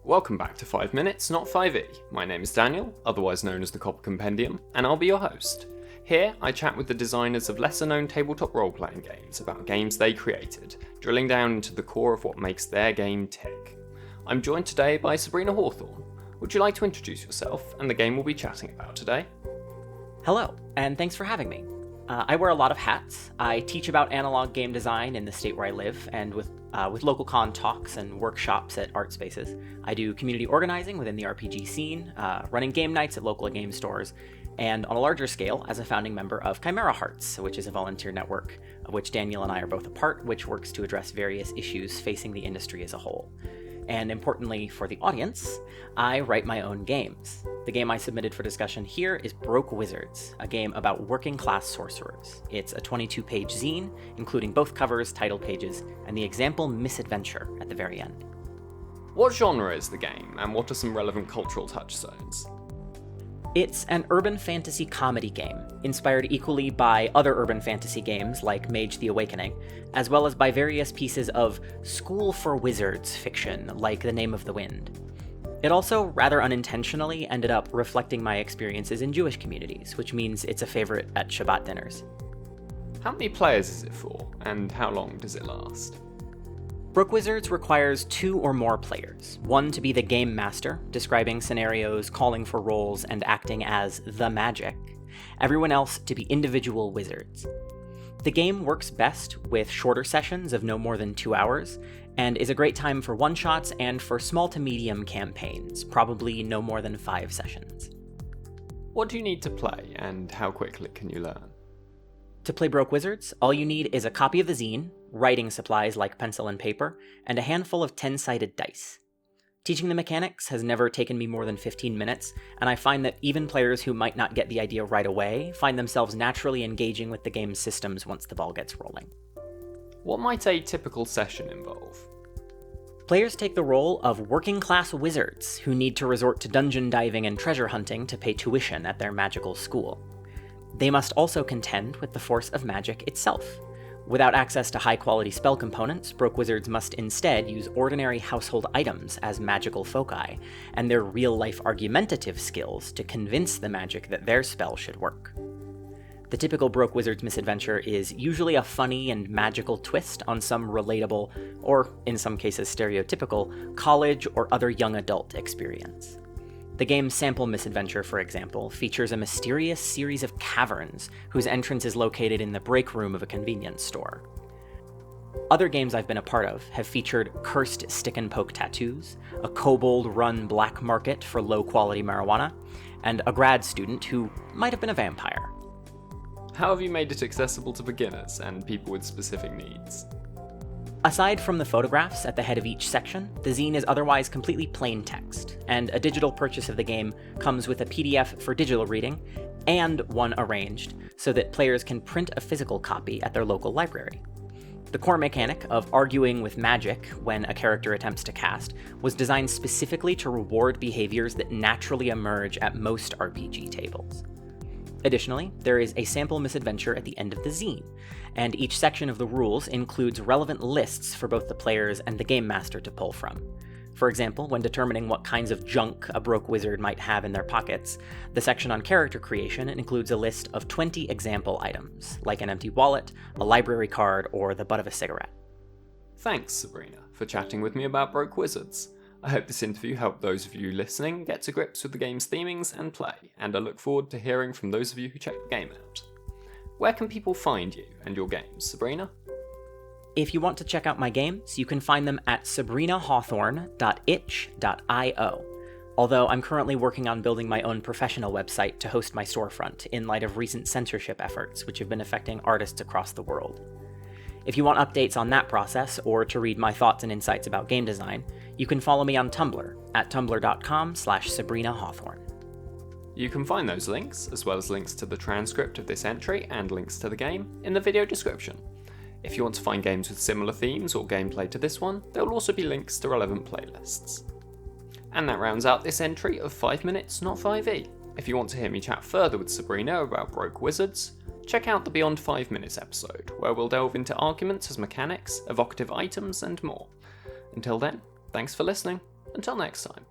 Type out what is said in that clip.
Welcome back to 5 Minutes, Not 5e. My name is Daniel, otherwise known as the Copper Compendium, and I'll be your host. Here, I chat with the designers of lesser-known tabletop role-playing games about games they created, drilling down into the core of what makes their game tick. I'm joined today by Sabrina Hawthorne. Would you like to introduce yourself and the game we'll be chatting about today? Hello, and thanks for having me. I wear a lot of hats. I teach about analog game design in the state where I live, and with local con talks and workshops at art spaces. I do community organizing within the RPG scene, running game nights at local game stores, and on a larger scale as a founding member of Chimera Hearts, which is a volunteer network of which Daniel and I are both a part, which works to address various issues facing the industry as a whole. And importantly for the audience, I write my own games. The game I submitted for discussion here is Broke Wizards, a game about working-class sorcerers. It's a 22-page zine, including both covers, title pages, and the example misadventure at the very end. What genre is the game, and what are some relevant cultural touchstones? It's an urban fantasy comedy game, inspired equally by other urban fantasy games like Mage the Awakening, as well as by various pieces of school for wizards fiction like The Name of the Wind. It also, rather unintentionally, ended up reflecting my experiences in Jewish communities, which means it's a favorite at Shabbat dinners. How many players is it for, and how long does it last? Broke Wizards requires 2 or more players, one to be the game master, describing scenarios, calling for rolls, and acting as the magic, everyone else to be individual wizards. The game works best with shorter sessions of no more than 2 hours, and is a great time for one-shots and for small to medium campaigns, probably no more than 5 sessions. What do you need to play, and how quickly can you learn? To play Broke Wizards, all you need is a copy of the zine, writing supplies like pencil and paper, and a handful of 10-sided dice. Teaching the mechanics has never taken me more than 15 minutes, and I find that even players who might not get the idea right away find themselves naturally engaging with the game's systems once the ball gets rolling. What might a typical session involve? Players take the role of working-class wizards who need to resort to dungeon diving and treasure hunting to pay tuition at their magical school. They must also contend with the force of magic itself. Without access to high-quality spell components, Broke Wizards must instead use ordinary household items as magical foci, and their real-life argumentative skills to convince the magic that their spell should work. The typical Broke Wizards misadventure is usually a funny and magical twist on some relatable, or in some cases stereotypical, college or other young adult experience. The game's sample misadventure, for example, features a mysterious series of caverns whose entrance is located in the break room of a convenience store. Other games I've been a part of have featured cursed stick-and-poke tattoos, a kobold-run black market for low-quality marijuana, and a grad student who might have been a vampire. How have you made it accessible to beginners and people with specific needs? Aside from the photographs at the head of each section, the zine is otherwise completely plain text, and a digital purchase of the game comes with a PDF for digital reading, and one arranged, so that players can print a physical copy at their local library. The core mechanic of arguing with magic when a character attempts to cast was designed specifically to reward behaviors that naturally emerge at most RPG tables. Additionally, there is a sample misadventure at the end of the zine, and each section of the rules includes relevant lists for both the players and the game master to pull from. For example, when determining what kinds of junk a broke wizard might have in their pockets, the section on character creation includes a list of 20 example items, like an empty wallet, a library card, or the butt of a cigarette. Thanks, Sabrina, for chatting with me about Broke Wizards. I hope this interview helped those of you listening get to grips with the game's themings and play, and I look forward to hearing from those of you who check the game out. Where can people find you and your games, Sabrina? If you want to check out my games, you can find them at sabrinahawthorne.itch.io, although I'm currently working on building my own professional website to host my storefront in light of recent censorship efforts which have been affecting artists across the world. If you want updates on that process, or to read my thoughts and insights about game design, you can follow me on Tumblr at tumblr.com/SabrinaHawthorne. You can find those links, as well as links to the transcript of this entry and links to the game, in the video description. If you want to find games with similar themes or gameplay to this one, there will also be links to relevant playlists. And that rounds out this entry of 5 Minutes, Not 5e. If you want to hear me chat further with Sabrina about Broke Wizards, check out the Beyond 5 Minutes episode, where we'll delve into arguments as mechanics, evocative items, and more. Until then, thanks for listening. Until next time.